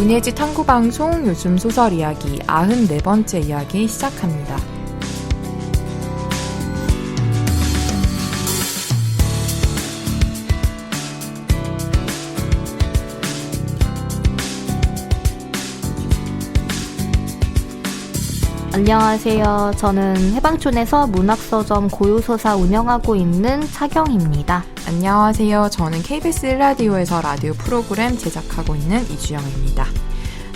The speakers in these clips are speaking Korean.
문예지 탐구방송 요즘 소설 이야기 94번째 이야기 시작합니다. 안녕하세요. 저는 해방촌에서 문학서점 고요서사 운영하고 있는 차경입니다. 안녕하세요. 저는 KBS 1라디오에서 라디오 프로그램 제작하고 있는 이주영입니다.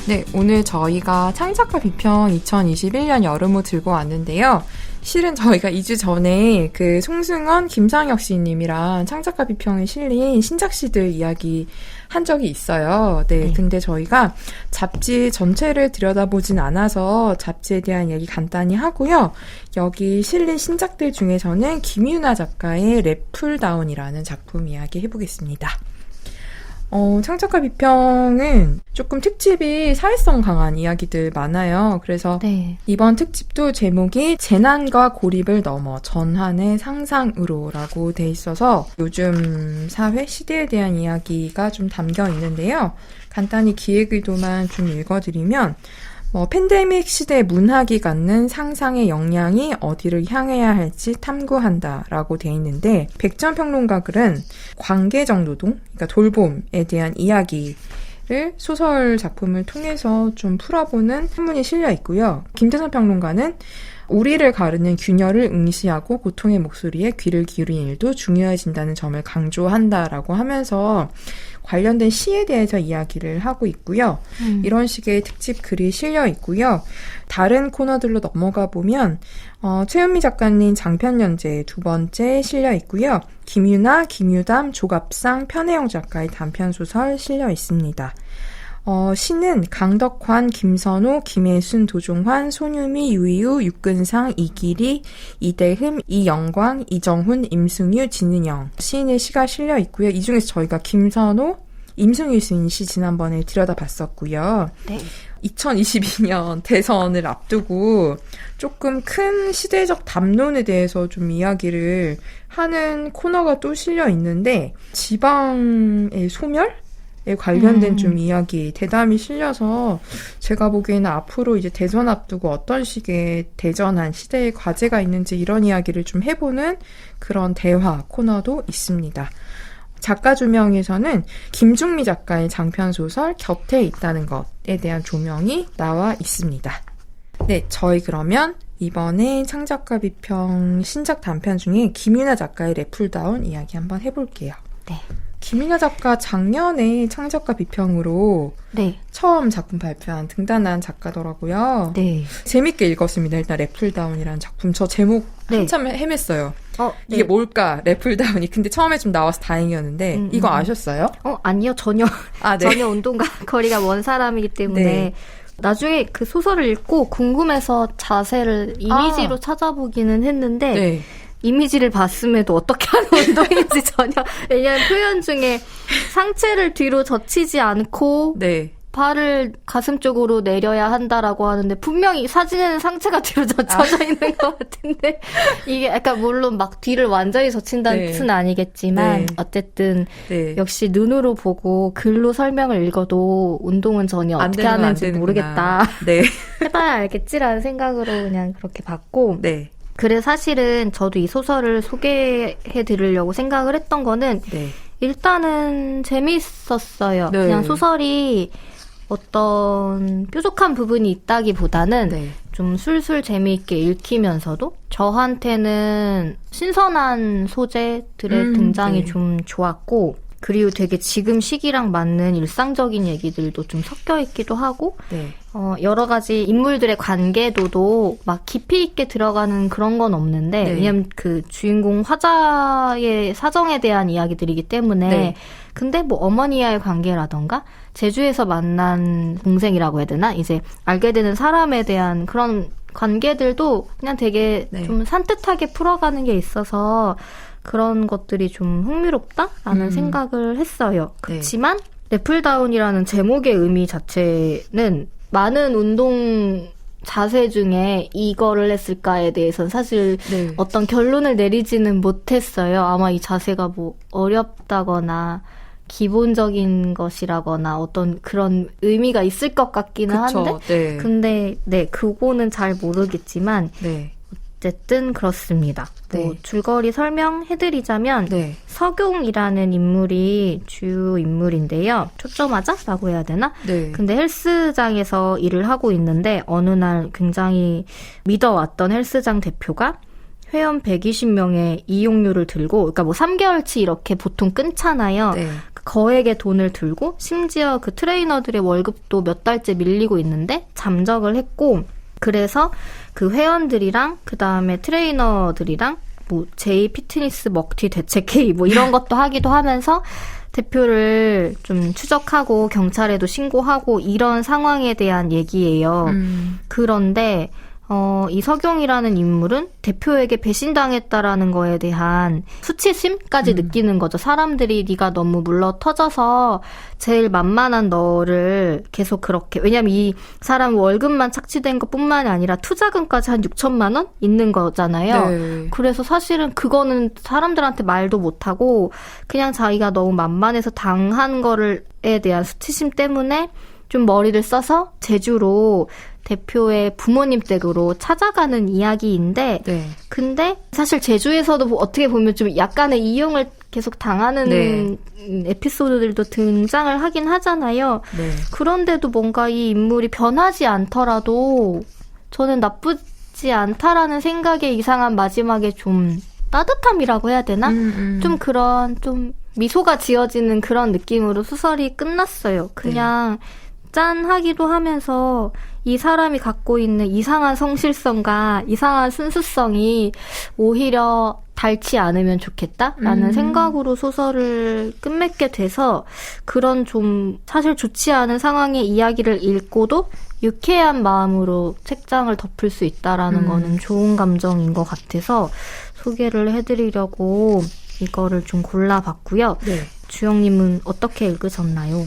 네, 오늘 저희가 창작가 비평 2021년 여름호 들고 왔는데요. 실은 저희가 2주 전에 그 송승헌, 김상혁 씨님이랑 창작가 비평에 실린 신작시들 이야기 한 적이 있어요. 네, 근데 저희가 잡지 전체를 들여다보진 않아서 잡지에 대한 얘기 간단히 하고요. 여기 실린 신작들 중에서는 김유나 작가의 랩풀다운이라는 작품 이야기 해보겠습니다. 창작가 비평은 조금 특집이 사회성 강한 이야기들 많아요. 그래서 이번 특집도 제목이 재난과 고립을 넘어 전환의 상상으로라고 돼 있어서 요즘 사회 시대에 대한 이야기가 좀 담겨 있는데요. 간단히 기획의도만 좀 읽어드리면 팬데믹 시대 문학이 갖는 상상의 역량이 어디를 향해야 할지 탐구한다라고 돼 있는데 백전평론가 글은 관계적 노동, 그러니까 돌봄에 대한 이야기를 소설 작품을 통해서 좀 풀어보는 한문이 실려 있고요. 김태선 평론가는 우리를 가르는 균열을 응시하고 고통의 목소리에 귀를 기울이는 일도 중요해진다는 점을 강조한다라고 하면서 관련된 시에 대해서 이야기를 하고 있고요. 이런 식의 특집 글이 실려 있고요. 다른 코너들로 넘어가 보면 최은미 작가님 장편 연재 2번째 실려 있고요. 김유나, 김유담, 조갑상, 편혜영 작가의 단편소설 실려 있습니다. 시는 강덕환, 김선호, 김혜순, 도종환, 손유미, 유이우, 육근상, 이기리, 이대흠, 이영광, 이정훈, 임승유, 진은영 시인의 시가 실려 있고요. 이 중에서 저희가 김선호, 임승유 시인 시 지난번에 들여다봤었고요. 네. 2022년 대선을 앞두고 조금 큰 시대적 담론에 대해서 좀 이야기를 하는 코너가 또 실려 있는데 지방의 소멸? 에 관련된 좀 이야기, 대담이 실려서 제가 보기에는 앞으로 이제 대선 앞두고 어떤 식의 대전한 시대의 과제가 있는지 이런 이야기를 좀 해보는 그런 대화 코너도 있습니다. 작가 조명에서는 김중미 작가의 장편소설 곁에 있다는 것에 대한 조명이 나와 있습니다. 네, 저희 그러면 이번에 창작가 비평 신작 단편 중에 김유나 작가의 랩풀다운 이야기 한번 해볼게요. 네. 김유나 작가 작년에 창작가 비평으로 처음 작품 발표한 등단한 작가더라고요. 네. 재밌게 읽었습니다. 일단 랩풀다운이라는 작품. 저 제목 한참 헤맸어요. 이게 뭘까? 랩풀다운이. 근데 처음에 좀 나와서 다행이었는데 이거 아셨어요? 아니요. 전혀 전혀 운동과 거리가 먼 사람이기 때문에 나중에 그 소설을 읽고 궁금해서 자세를 이미지로 찾아보기는 했는데 이미지를 봤음에도 어떻게 하는 운동인지 전혀. 왜냐하면 표현 중에 상체를 뒤로 젖히지 않고 발을 가슴 쪽으로 내려야 한다라고 하는데 분명히 사진에는 상체가 뒤로 젖혀져 있는 것 같은데 이게 약간 물론 막 뒤를 완전히 젖힌다는 뜻은 아니겠지만 어쨌든 역시 눈으로 보고 글로 설명을 읽어도 운동은 전혀 어떻게 하는지 모르겠다. 해봐야 알겠지라는 생각으로 그냥 그렇게 봤고 그래 사실은 저도 이 소설을 소개해드리려고 생각을 했던 거는 일단은 재밌었어요. 그냥 소설이 어떤 뾰족한 부분이 있다기보다는 좀 술술 재미있게 읽히면서도 저한테는 신선한 소재들의 등장이 좀 좋았고 그리고 되게 지금 시기랑 맞는 일상적인 얘기들도 좀 섞여 있기도 하고 여러 가지 인물들의 관계도도 막 깊이 있게 들어가는 그런 건 없는데 왜냐면 그 주인공 화자의 사정에 대한 이야기들이기 때문에 근데 뭐 어머니와의 관계라던가 제주에서 만난 동생이라고 해야 되나? 이제 알게 되는 사람에 대한 그런 관계들도 그냥 되게 좀 산뜻하게 풀어가는 게 있어서 그런 것들이 좀 흥미롭다라는 생각을 했어요. 그렇지만 랩풀다운이라는 제목의 의미 자체는 많은 운동 자세 중에 이거를 했을까에 대해서는 사실 어떤 결론을 내리지는 못했어요. 아마 이 자세가 뭐 어렵다거나 기본적인 것이라거나 어떤 그런 의미가 있을 것 같기는 한데 네. 근데 네 그거는 잘 모르겠지만 네. 어쨌든 그렇습니다. 네. 뭐 줄거리 설명해드리자면 네. 석용이라는 인물이 주요 인물인데요. 초점하자라고 해야 되나? 네. 근데 헬스장에서 일을 하고 있는데 어느 날 굉장히 믿어왔던 헬스장 대표가 회원 120명의 이용료를 들고 그러니까 뭐 3개월치 이렇게 보통 끊잖아요. 네. 거액의 돈을 들고 심지어 그 트레이너들의 월급도 몇 달째 밀리고 있는데 잠적을 했고 그래서 그 회원들이랑 그 다음에 트레이너들이랑 뭐 제이 피트니스 먹튀 대책회의 뭐 이런 것도 하기도 하면서 대표를 좀 추적하고 경찰에도 신고하고 이런 상황에 대한 얘기예요. 그런데 이 석용이라는 인물은 대표에게 배신당했다라는 거에 대한 수치심까지 느끼는 거죠. 사람들이 네가 너무 물러터져서 제일 만만한 너를 계속 그렇게 왜냐면 이 사람 월급만 착취된 것뿐만이 아니라 투자금까지 한 6천만 원 있는 거잖아요. 네. 그래서 사실은 그거는 사람들한테 말도 못하고 그냥 자기가 너무 만만해서 당한 거에 대한 수치심 때문에 좀 머리를 써서 제주로 대표의 부모님 댁으로 찾아가는 이야기인데 네. 근데 사실 제주에서도 어떻게 보면 좀 약간의 이용을 계속 당하는 네. 에피소드들도 등장을 하긴 하잖아요. 네. 그런데도 뭔가 이 인물이 변하지 않더라도 저는 나쁘지 않다라는 생각에 이상한 마지막에 좀 따뜻함이라고 해야 되나? 좀 그런 좀 미소가 지어지는 그런 느낌으로 소설이 끝났어요. 그냥 짠하기도 하면서 이 사람이 갖고 있는 이상한 성실성과 이상한 순수성이 오히려 닳지 않으면 좋겠다라는 생각으로 소설을 끝맺게 돼서 그런 좀 사실 좋지 않은 상황의 이야기를 읽고도 유쾌한 마음으로 책장을 덮을 수 있다라는 거는 좋은 감정인 것 같아서 소개를 해드리려고 이거를 좀 골라봤고요. 네. 주영님은 어떻게 읽으셨나요?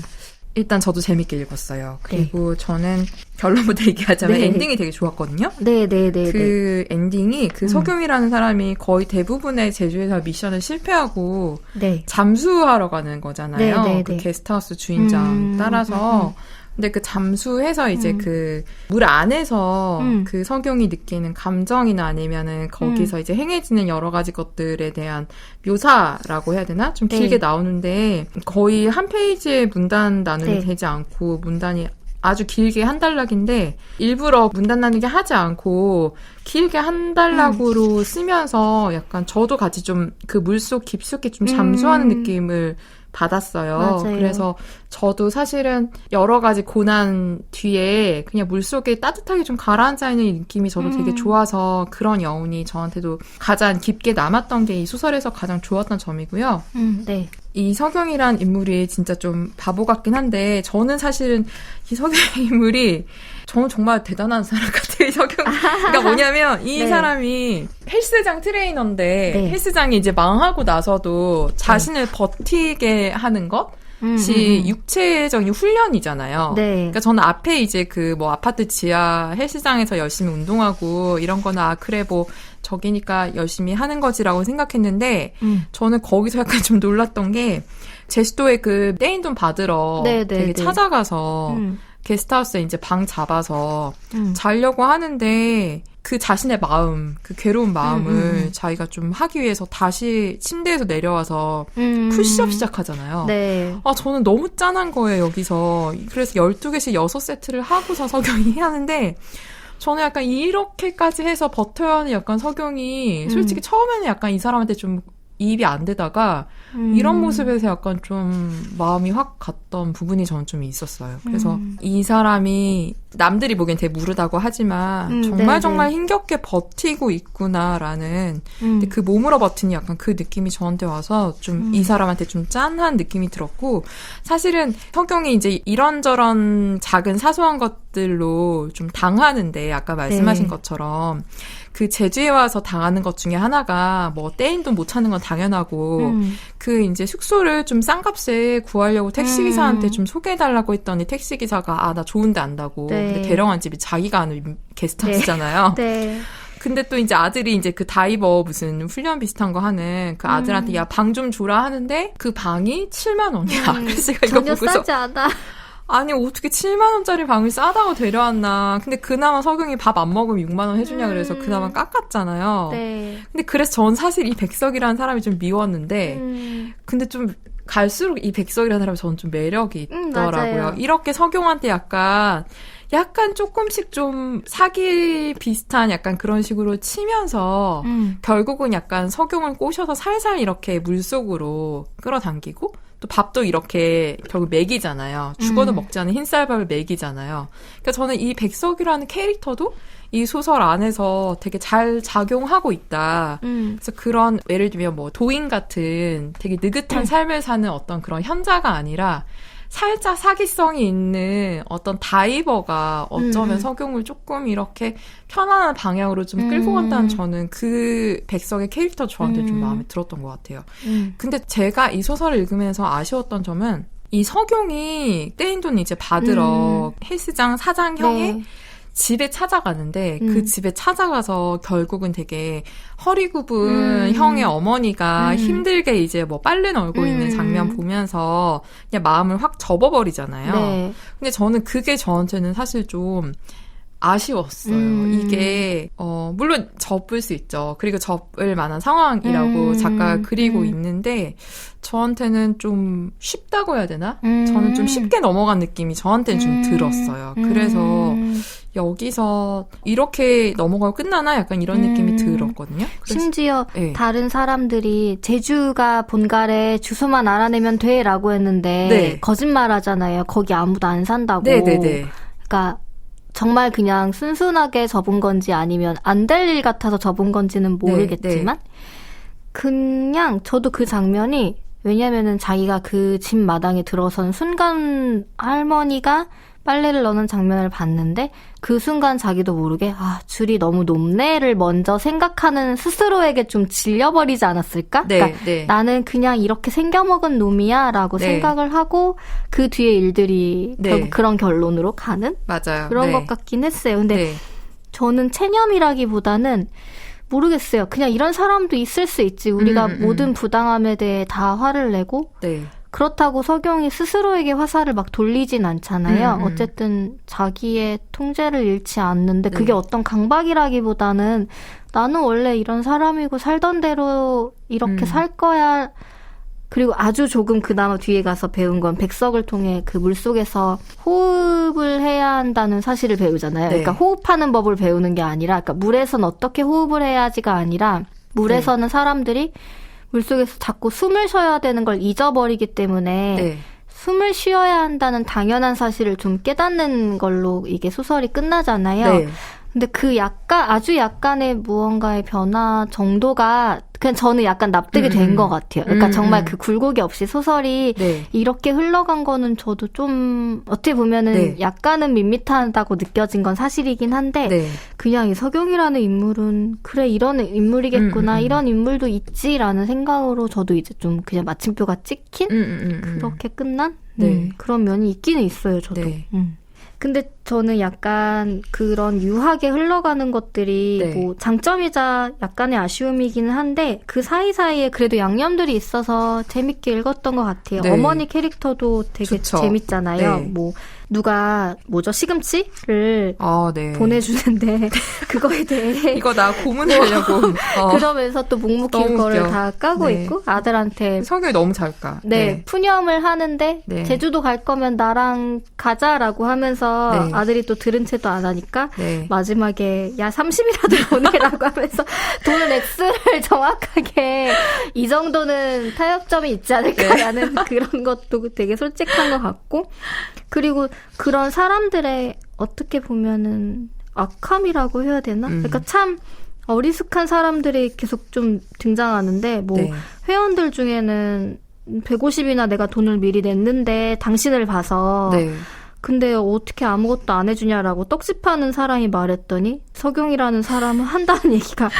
일단 저도 재밌게 읽었어요. 그리고 네. 저는 결론부터 얘기하자면 네. 엔딩이 되게 좋았거든요. 네네네. 그 엔딩이 그 석용이라는 사람이 거의 대부분의 제주에서 미션을 실패하고 네. 잠수하러 가는 거잖아요. 네네네. 그 게스트하우스 주인장 따라서. 근데 그 잠수해서 이제 그 물 안에서 그 석용이 느끼는 감정이나 아니면은 거기서 이제 행해지는 여러 가지 것들에 대한 묘사라고 해야 되나? 좀 길게 네. 나오는데 거의 한 페이지의 문단 나눔이 네. 되지 않고 문단이 아주 길게 한 단락인데 일부러 문단 나누기 하지 않고 길게 한 단락으로 쓰면서 약간 저도 같이 좀 그 물속 깊숙이 좀 잠수하는 느낌을 받았어요. 맞아요. 그래서 저도 사실은 여러 가지 고난 뒤에 그냥 물속에 따뜻하게 좀 가라앉아 있는 느낌이 저도 되게 좋아서 그런 여운이 저한테도 가장 깊게 남았던 게 이 소설에서 가장 좋았던 점이고요. 네. 이 석영이란 인물이 진짜 좀 바보 같긴 한데 저는 사실은 이 석영 인물이 저는 정말 대단한 사람 같아요. 석영. 그러니까 뭐냐면 이 네. 사람이 헬스장 트레이너인데 네. 헬스장이 이제 망하고 나서도 자신을 버티게 하는 것이 육체적인 훈련이잖아요. 네. 그러니까 저는 앞에 이제 그 뭐 아파트 지하 헬스장에서 열심히 운동하고 이런 거나 그래 뭐 저기니까 열심히 하는 거지라고 생각했는데 저는 거기서 약간 좀 놀랐던 게 제주도에 그 떼인 돈 받으러 되게 찾아가서 게스트하우스에 이제 방 잡아서 자려고 하는데 그 자신의 마음, 그 괴로운 마음을 자기가 좀 하기 위해서 다시 침대에서 내려와서 푸시업 시작하잖아요. 네. 아, 저는 너무 짠한 거예요, 여기서. 그래서 12개씩 6세트를 하고서 석영이 하는데 저는 약간 이렇게까지 해서 버텨야 하는 약간 석영이 솔직히 처음에는 약간 이 사람한테 좀 이입이 안 되다가 이런 모습에서 약간 좀 마음이 확 갔던 부분이 저는 좀 있었어요. 그래서 이 사람이 남들이 보기엔 되게 무르다고 하지만 정말 네네. 정말 힘겹게 버티고 있구나라는 근데 그 몸으로 버티는 약간 그 느낌이 저한테 와서 좀 이 사람한테 좀 짠한 느낌이 들었고 사실은 석영이 이제 이런저런 작은 사소한 것들로 좀 당하는데 아까 말씀하신 네. 것처럼 그 제주에 와서 당하는 것 중에 하나가 뭐 떼인 돈 못 찾는 건 당연하고 그 이제 숙소를 좀 싼 값에 구하려고 택시기사한테 좀 소개해달라고 했더니 택시기사가 아, 나 좋은 데 안다고. 네. 근데 데려간 집이 자기가 아는 게스트하우스잖아요. 네. 근데 또 이제 아들이 이제 그 다이버 무슨 훈련 비슷한 거 하는 그 아들한테 야, 방 좀 줘라 하는데 그 방이 7만 원이야. 그래서 제가 이거 전혀 보고서 싸지 않아. 아니 어떻게 7만 원짜리 방을 싸다고 데려왔나. 근데 그나마 석영이 밥 안 먹으면 6만 원 해주냐 그래서 그나마 깎았잖아요. 네. 근데 그래서 전 사실 이 백석이라는 사람이 좀 미웠는데 근데 좀 갈수록 이 백석이라는 사람이 저는 좀 매력이 있더라고요. 맞아요. 이렇게 석용한테 약간 조금씩 좀 사기 비슷한 약간 그런 식으로 치면서 결국은 약간 석용을 꼬셔서 살살 이렇게 물속으로 끌어당기고 또 밥도 이렇게 결국 먹이잖아요. 죽어도 먹지 않은 흰쌀밥을 먹이잖아요. 그러니까 저는 이 백석이라는 캐릭터도 이 소설 안에서 되게 잘 작용하고 있다. 그래서 그런 예를 들면 뭐 도인 같은 되게 느긋한 삶을 사는 어떤 그런 현자가 아니라 살짝 사기성이 있는 어떤 다이버가 어쩌면 석용을 조금 이렇게 편안한 방향으로 좀 끌고 간다는 저는 그 백석의 캐릭터 저한테 좀 마음에 들었던 것 같아요. 근데 제가 이 소설을 읽으면서 아쉬웠던 점은 이 석용이 떼인 돈 이제 받으러 헬스장 사장형의 네. 집에 찾아가는데 그 집에 찾아가서 결국은 되게 허리 굽은 형의 어머니가 힘들게 이제 뭐 빨래 널고 있는 장면 보면서 그냥 마음을 확 접어버리잖아요. 네. 근데 저는 그게 저한테는 사실 좀 아쉬웠어요. 이게 물론 접을 수 있죠. 그리고 접을 만한 상황이라고 작가가 그리고 있는데 저한테는 좀 쉽다고 해야 되나? 저는 좀 쉽게 넘어간 느낌이 저한테는 좀 들었어요. 그래서 여기서 이렇게 넘어가고 끝나나? 약간 이런 느낌이 들었거든요. 심지어 네. 다른 사람들이 제주가 본갈에 주소만 알아내면 돼 라고 했는데 네. 거짓말 하잖아요. 거기 아무도 안 산다고. 네네네. 그러니까 정말 그냥 순순하게 접은 건지 아니면 안 될 일 같아서 접은 건지는 모르겠지만 네. 그냥 저도 그 장면이 왜냐면은 자기가 그 집 마당에 들어선 순간 할머니가 빨래를 넣는 장면을 봤는데 그 순간 자기도 모르게 줄이 너무 높네를 먼저 생각하는 스스로에게 좀 질려버리지 않았을까? 네, 그러니까 네. 나는 그냥 이렇게 생겨먹은 놈이야 라고 네. 생각을 하고 그 뒤에 일들이 네. 결국 그런 결론으로 가는 맞아요. 그런 네. 것 같긴 했어요. 근데 네. 저는 체념이라기보다는 모르겠어요. 그냥 이런 사람도 있을 수 있지. 우리가 모든 부당함에 대해 다 화를 내고 네. 그렇다고 석용이 스스로에게 화살을 막 돌리진 않잖아요. 어쨌든 자기의 통제를 잃지 않는데 그게 어떤 강박이라기보다는 나는 원래 이런 사람이고 살던 대로 이렇게 살 거야. 그리고 아주 조금 그나마 뒤에 가서 배운 건 백석을 통해 그 물속에서 호흡을 해야 한다는 사실을 배우잖아요. 네. 그러니까 호흡하는 법을 배우는 게 아니라 그러니까 물에선 어떻게 호흡을 해야지가 아니라 물에서는 사람들이 물속에서 자꾸 숨을 쉬어야 되는 걸 잊어버리기 때문에 네. 숨을 쉬어야 한다는 당연한 사실을 좀 깨닫는 걸로 이게 소설이 끝나잖아요. 네. 근데 그 아주 약간의 무언가의 변화 정도가 그냥 저는 약간 납득이 된 것 같아요. 그러니까 정말 그 굴곡이 없이 소설이 네. 이렇게 흘러간 거는 저도 좀 어떻게 보면은 네. 약간은 밋밋하다고 느껴진 건 사실이긴 한데 네. 그냥 이 석용이라는 인물은 그래 이런 인물이겠구나 이런 인물도 있지라는 생각으로 저도 이제 좀 그냥 마침표가 찍힌 그렇게 끝난 네. 그런 면이 있기는 있어요. 저도. 네. 근데 저는 약간 그런 유하게 흘러가는 것들이 네. 뭐 장점이자 약간의 아쉬움이기는 한데 그 사이사이에 그래도 양념들이 있어서 재밌게 읽었던 것 같아요. 네. 어머니 캐릭터도 되게 좋죠. 재밌잖아요. 네. 뭐 누가 시금치를 네. 보내주는데 그거에 대해 이거 나 고문하려고. 그러면서 또 묵묵히 너무 그거를 웃겨. 다 까고 네. 있고 아들한테 성격이 너무 잘 까. 네, 푸념을 하는데 네. 제주도 갈 거면 나랑 가자라고 하면서 네. 아들이 또 들은 채도 안 하니까 네. 마지막에 야 30이라도 보내라고 하면서 돈 X를 정확하게 이 정도는 타협점이 있지 않을까라는 그런 것도 되게 솔직한 것 같고 그리고 그런 사람들의 어떻게 보면은 악함이라고 해야 되나? 그러니까 참 어리숙한 사람들이 계속 좀 등장하는데 뭐 네. 회원들 중에는 150이나 내가 돈을 미리 냈는데 당신을 봐서 네. 근데 어떻게 아무것도 안 해주냐라고 떡집하는 사람이 말했더니 석용이라는 사람은 한다는 얘기가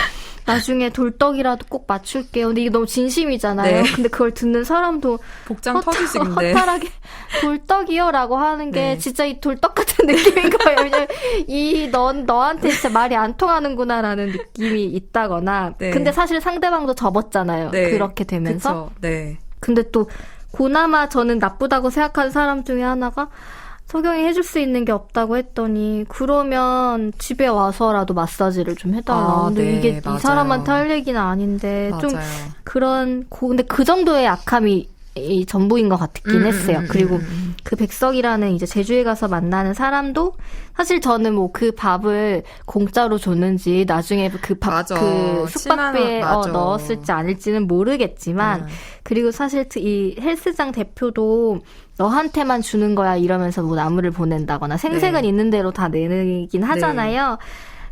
나중에 돌떡이라도 꼭 맞출게요. 근데 이게 너무 진심이잖아요. 네. 근데 그걸 듣는 사람도 복장 터지시는데 허탈하게 돌떡이요라고 하는 게 네. 진짜 이 돌떡 같은 느낌인 거예요. 왜냐면 너한테 진짜 말이 안 통하는구나라는 느낌이 있다거나. 네. 근데 사실 상대방도 접었잖아요. 네. 그렇게 되면서. 그쵸. 네. 근데 또 그나마 저는 나쁘다고 생각하는 사람 중에 하나가 석영이 해줄 수 있는 게 없다고 했더니 그러면 집에 와서라도 마사지를 좀 해달라. 근데 네, 이게 맞아요. 이 사람한테 할 얘기는 아닌데 맞아요. 좀 그런 근데 그 정도의 악함이 이 전부인 것 같긴 했어요. 그리고 그 백석이라는 이제 제주에 가서 만나는 사람도 사실 저는 뭐 그 밥을 공짜로 줬는지 나중에 그 숙박비에 넣었을지 아닐지는 모르겠지만 그리고 사실 이 헬스장 대표도 너한테만 주는 거야 이러면서 뭐 나무를 보낸다거나 생색은 네. 있는 대로 다 내긴 하잖아요. 네.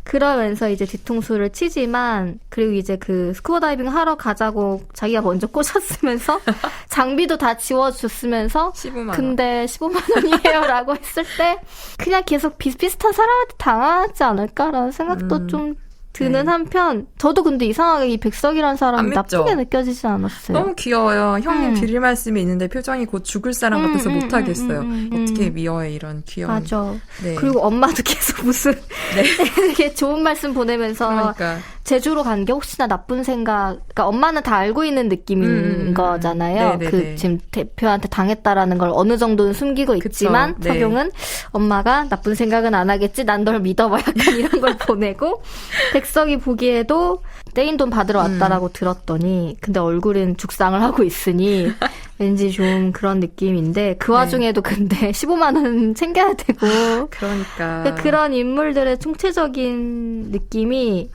그러면서 이제 뒤통수를 치지만 그리고 이제 그 스쿠버 다이빙 하러 가자고 자기가 먼저 꼬셨으면서 장비도 다 지워줬으면서 15만 원. 근데 15만 원이에요라고 했을 때 그냥 계속 비슷비슷한 사람한테 당하지 않을까라는 생각도 좀 드는 네. 한편 저도 근데 이상하게 이 백석이라는 사람이 나쁘게 느껴지지 않았어요. 너무 귀여워요. 형님 드릴 말씀이 있는데 표정이 곧 죽을 사람 같아서 못하겠어요. 어떻게 미워해 이런 귀여운. 맞아. 네. 그리고 엄마도 계속 무슨 네. 되게 좋은 말씀 보내면서 그러니까. 제주로 간 게 혹시나 나쁜 생각 그러니까 엄마는 다 알고 있는 느낌인 거잖아요. 그 지금 대표한테 당했다라는 걸 어느 정도는 숨기고 있지만 그쵸. 석용은 엄마가 나쁜 생각은 안 하겠지 난 널 믿어봐 약간 이런 걸 보내고 백석이 보기에도 떼인 돈 받으러 왔다라고 들었더니 근데 얼굴은 죽상을 하고 있으니 왠지 좀 그런 느낌인데 그 와중에도 근데 15만 원 챙겨야 되고 그러니까 그런 인물들의 총체적인 느낌이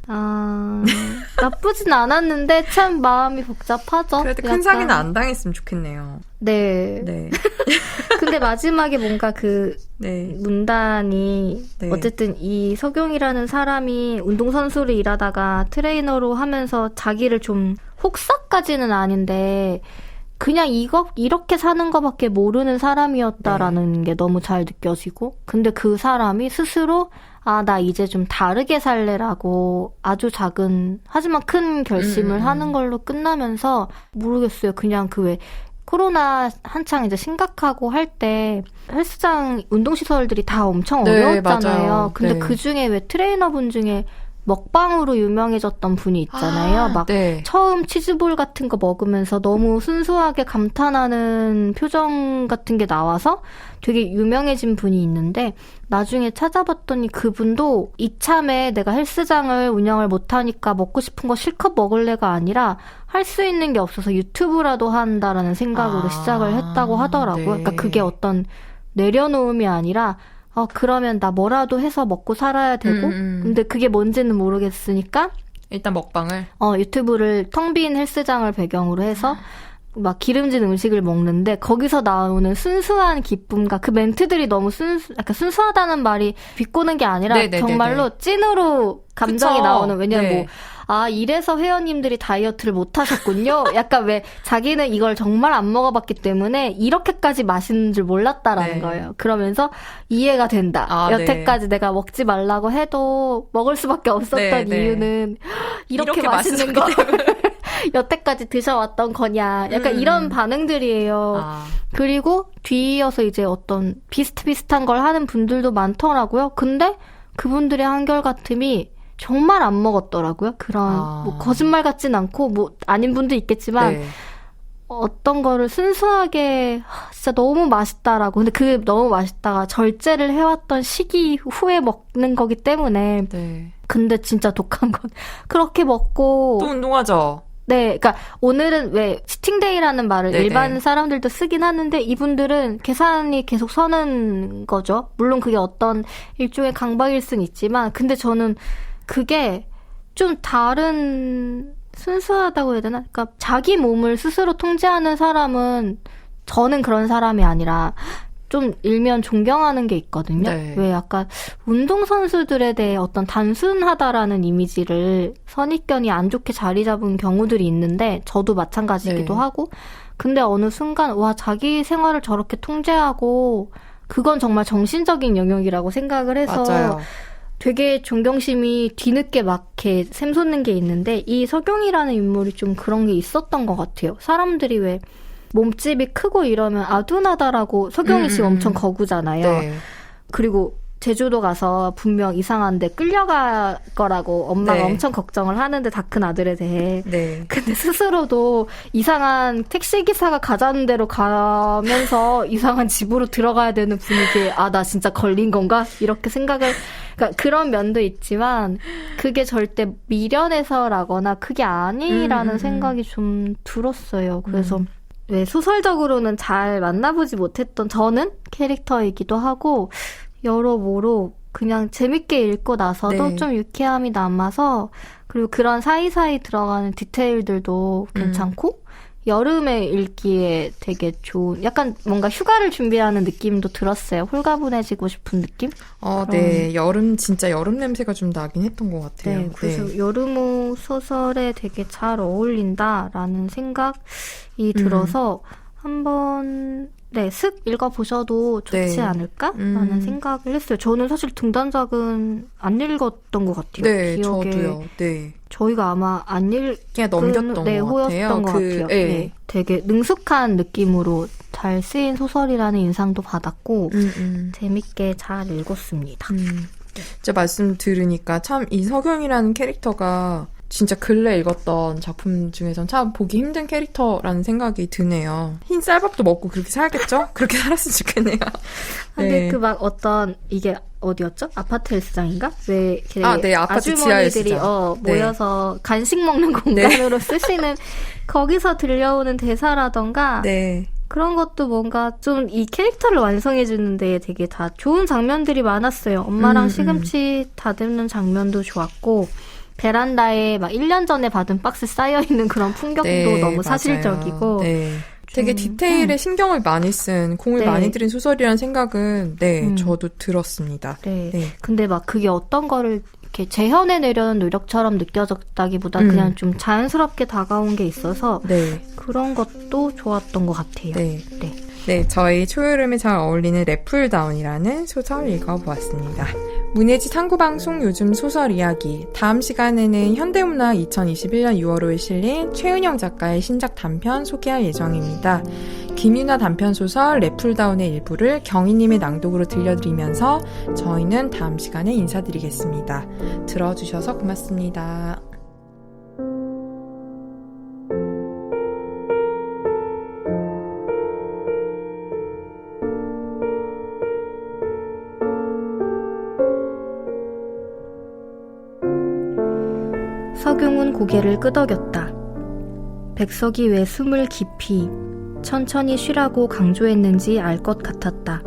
나쁘진 않았는데 참 마음이 복잡하죠. 그래도 큰 사기는 안 당했으면 좋겠네요. 네. 근데 마지막에 뭔가 그 문단이 어쨌든 이 석용이라는 사람이 운동선수로 일하다가 트레이너로 하면서 자기를 좀 혹사까지는 아닌데 그냥 이렇게 사는 거밖에 모르는 사람이었다라는 게 너무 잘 느껴지고 근데 그 사람이 스스로 나 이제 좀 다르게 살래라고 아주 작은 하지만 큰 결심을 하는 걸로 끝나면서 모르겠어요. 그냥 그 왜 코로나 한창 이제 심각하고 할 때 헬스장 운동시설들이 다 엄청 어려웠잖아요. 맞아요. 근데 그 중에 왜 트레이너분 중에 먹방으로 유명해졌던 분이 있잖아요. 막 처음 치즈볼 같은 거 먹으면서 너무 순수하게 감탄하는 표정 같은 게 나와서 되게 유명해진 분이 있는데 나중에 찾아봤더니 그분도 이참에 내가 헬스장을 운영을 못하니까 먹고 싶은 거 실컷 먹을래가 아니라 할 수 있는 게 없어서 유튜브라도 한다라는 생각으로 시작을 했다고 하더라고요. 그러니까 그게 어떤 내려놓음이 아니라 그러면 나 뭐라도 해서 먹고 살아야 되고 근데 그게 뭔지는 모르겠으니까 일단 먹방을 유튜브를 텅 빈 헬스장을 배경으로 해서 막 기름진 음식을 먹는데 거기서 나오는 순수한 기쁨과 그 멘트들이 너무 약간 순수하다는 말이 비꼬는 게 아니라 정말로 찐으로 감정이 나오는 왜냐면 이래서 회원님들이 다이어트를 못 하셨군요. 약간 왜 자기는 이걸 정말 안 먹어봤기 때문에 이렇게까지 맛있는 줄 몰랐다라는 거예요. 그러면서 이해가 된다. 여태까지 내가 먹지 말라고 해도 먹을 수밖에 없었던 이유는 이렇게 맛있는 거 여태까지 드셔왔던 거냐. 약간 이런 반응들이에요. 그리고 뒤이어서 이제 어떤 비슷비슷한 걸 하는 분들도 많더라고요. 근데 그분들의 한결같음이 정말 안 먹었더라고요. 그런 뭐 거짓말 같진 않고 뭐 아닌 분도 있겠지만 어떤 거를 순수하게 진짜 너무 맛있다라고. 근데 그 너무 맛있다가 절제를 해왔던 시기 후에 먹는 거기 때문에 근데 진짜 독한 건 그렇게 먹고 또 운동하죠. 그러니까 오늘은 왜 치팅데이라는 말을 일반 사람들도 쓰긴 하는데 이분들은 계산이 계속 서는 거죠. 물론 그게 어떤 일종의 강박일 순 있지만 근데 저는 그게 좀 다른 순수하다고 해야 되나? 그러니까 자기 몸을 스스로 통제하는 사람은 저는 그런 사람이 아니라 좀 일면 존경하는 게 있거든요. 왜 약간 운동선수들에 대해 어떤 단순하다라는 이미지를 선입견이 안 좋게 자리 잡은 경우들이 있는데 저도 마찬가지이기도 하고 근데 어느 순간 자기 생활을 저렇게 통제하고 그건 정말 정신적인 영역이라고 생각을 해서 되게 존경심이 뒤늦게 막 이렇게 샘솟는 게 있는데 이 서경이라는 인물이 좀 그런 게 있었던 것 같아요. 사람들이 왜 몸집이 크고 이러면 아둔하다라고 서경이 지금 엄청 거구잖아요. 네. 그리고 제주도 가서 분명 이상한데 끌려갈 거라고 엄마가 네. 엄청 걱정을 하는데 다 큰 아들에 대해. 네. 근데 스스로도 이상한 택시기사가 가자는 대로 가면서 이상한 집으로 들어가야 되는 분위기에 아, 나 진짜 걸린 건가? 이렇게 생각을 그러니까 그런 면도 있지만 그게 절대 미련해서라거나 그게 아니라는 생각이 좀 들었어요. 그래서 왜 소설적으로는 잘 만나보지 못했던 저는 캐릭터이기도 하고 여러모로 그냥 재밌게 읽고 나서도 네. 좀 유쾌함이 남아서 그리고 그런 사이사이 들어가는 디테일들도 괜찮고 여름에 읽기에 되게 좋은 약간 뭔가 휴가를 준비하는 느낌도 들었어요. 홀가분해지고 싶은 느낌? 네. 여름 진짜 여름 냄새가 좀 나긴 했던 것 같아요. 네, 그래서 네. 여름호 소설에 되게 잘 어울린다라는 생각이 들어서 한번 네, 슥 읽어보셔도 좋지 네. 않을까라는 생각을 했어요. 저는 사실 등단작은 안 읽었던 것 같아요. 네, 기억에. 저도요. 네. 저희가 아마 안 그냥 넘겼던 네, 것 같아요. 호였던 것 같아요. 네. 네, 되게 능숙한 느낌으로 잘 쓰인 소설이라는 인상도 받았고 재밌게 잘 읽었습니다. 진짜 말씀 들으니까 참 이 서경이라는 캐릭터가 진짜 근래 읽었던 작품 중에선 참 보기 힘든 캐릭터라는 생각이 드네요. 흰 쌀밥도 먹고 그렇게 살겠죠? 그렇게 살았으면 좋겠네요. 근데 그 막 어떤 이게 어디였죠? 아파트 헬스장인가? 왜 네, 아파트 지하 아주머니들이 모여서 간식 먹는 공간으로 쓰시는 거기서 들려오는 대사라던가 네. 그런 것도 뭔가 좀 이 캐릭터를 완성해주는 데 되게 다 좋은 장면들이 많았어요. 엄마랑 시금치 다듬는 장면도 좋았고 베란다에 막 1년 전에 받은 박스 쌓여있는 그런 풍경도 네, 너무 맞아요. 사실적이고 네. 되게 디테일에 신경을 많이 쓴 공을 네. 많이 들인 소설이라는 생각은 저도 들었습니다. 네. 네. 근데 막 그게 어떤 거를 이렇게 재현해 내려는 노력처럼 느껴졌다기보다 그냥 좀 자연스럽게 다가온 게 있어서 네. 그런 것도 좋았던 것 같아요. 네. 네, 저희 초여름에 잘 어울리는 랩풀다운이라는 소설 읽어보았습니다. 문예지 탐구방송 요즘 소설 이야기. 다음 시간에는 현대문학 2021년 6월호에 실린 최은영 작가의 신작 단편 소개할 예정입니다. 김윤아 단편 소설 랩풀다운의 일부를 경희님의 낭독으로 들려드리면서 저희는 다음 시간에 인사드리겠습니다. 들어주셔서 고맙습니다. 서경은 고개를 끄덕였다. 백석이 왜 숨을 깊이 천천히 쉬라고 강조했는지 알 것 같았다.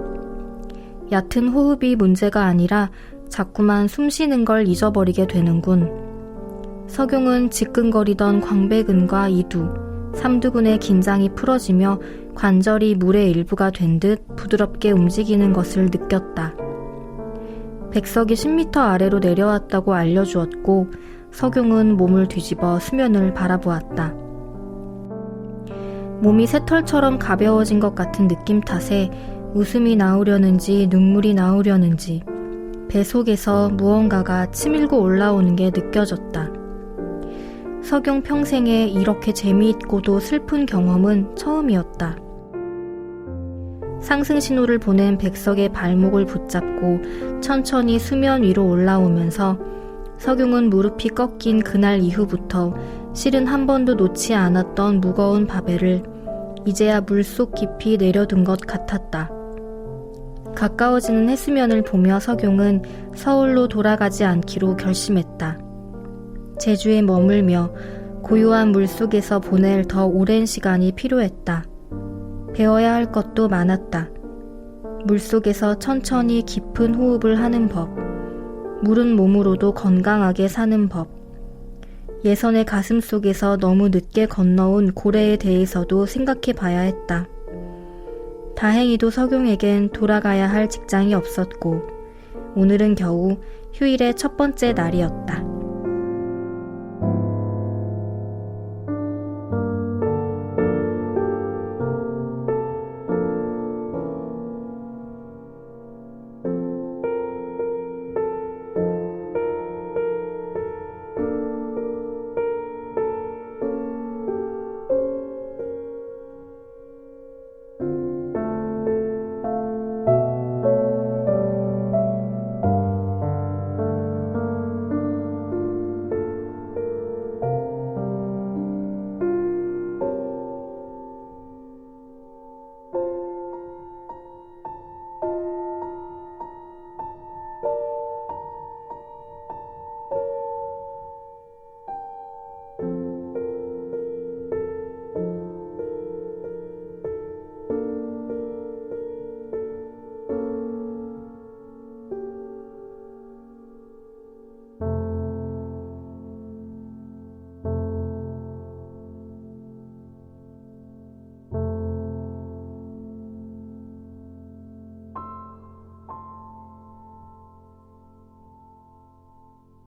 얕은 호흡이 문제가 아니라 자꾸만 숨 쉬는 걸 잊어버리게 되는군. 서경은 지끈거리던 광배근과 이두, 삼두근의 긴장이 풀어지며 관절이 물의 일부가 된 듯 부드럽게 움직이는 것을 느꼈다. 백석이 10m 아래로 내려왔다고 알려주었고 서경은 몸을 뒤집어 수면을 바라보았다. 몸이 새털처럼 가벼워진 것 같은 느낌 탓에 웃음이 나오려는지 눈물이 나오려는지 배 속에서 무언가가 치밀고 올라오는 게 느껴졌다. 서경 평생에 이렇게 재미있고도 슬픈 경험은 처음이었다. 상승 신호를 보낸 백석의 발목을 붙잡고 천천히 수면 위로 올라오면서 서경은 무릎이 꺾인 그날 이후부터 실은 한 번도 놓지 않았던 무거운 바벨을 이제야 물속 깊이 내려둔 것 같았다. 가까워지는 해수면을 보며 서경은 서울로 돌아가지 않기로 결심했다. 제주에 머물며 고요한 물속에서 보낼 더 오랜 시간이 필요했다. 배워야 할 것도 많았다. 물속에서 천천히 깊은 호흡을 하는 법, 물은 몸으로도 건강하게 사는 법, 예선의 가슴 속에서 너무 늦게 건너온 고래에 대해서도 생각해 봐야 했다. 다행히도 서경에겐 돌아가야 할 직장이 없었고 오늘은 겨우 휴일의 첫 번째 날이었다.